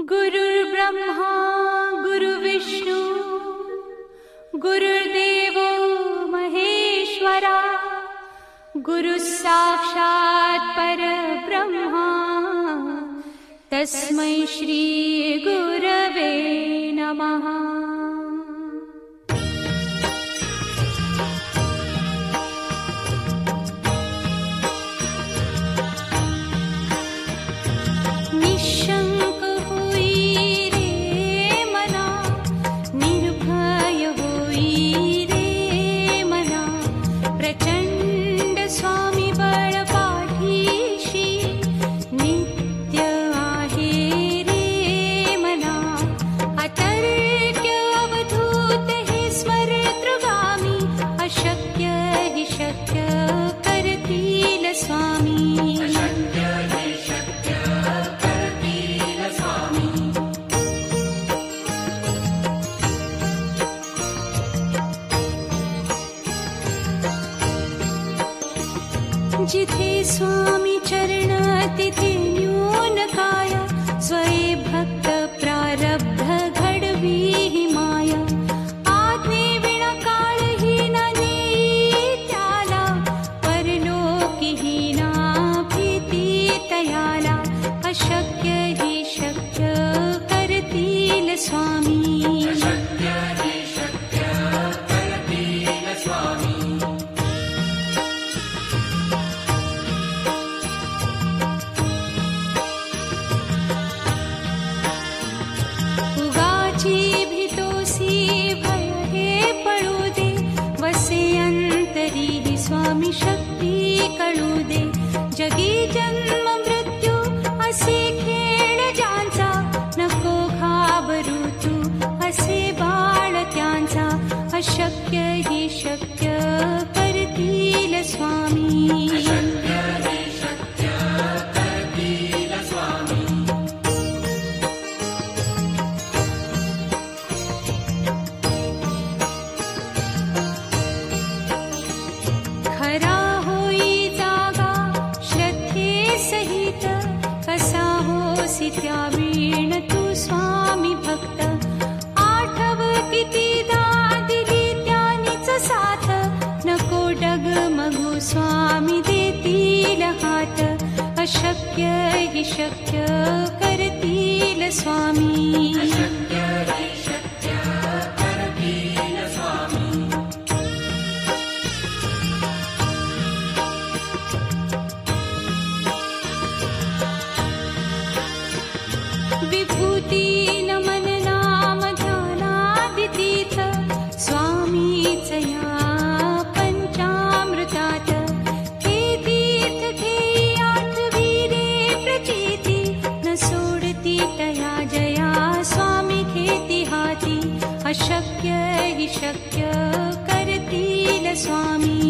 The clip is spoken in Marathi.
गुरुर्ब्रह्मा गुरुर्विष्णू गुरुर्देवो महेश्वरा गुरुः साक्षात् परब्रह्मा तस्मै श्री गुरवे नमः। जिथे स्वामी चरण तिथे न्यून काय स्वये भक्त प्रारब्ध घडवी ही माया आज्ञे विना काळही न नेई त्याला परलोकी ही ना भीती तयाला अशक्य ही शक्य करतील स्वामी। स्वामी शक्ती कळू दे जगी जन्म मृत्यू असे खेळ ज्यांचा नको घाबरू तू असे बाळ त्यांचा अशक्य ही शक्य करतील स्वामी। खरा होई जागा श्रद्धे सहित कसा होसी त्या वीण तू स्वामी भक्त आठव कितीदा दिली त्यानीच साथ नको डगमगू स्वामी देतील हात अशक्य ही शक्य करतील स्वामी। विभूती नमन नाम ध्यानादितीर्थ स्वामीच या पंचामृतात हे तीर्थ घेई आठवी रे प्रचिती न सोडती तया जया स्वामी घेती हाती अशक्य ही शक्य करतील स्वामी।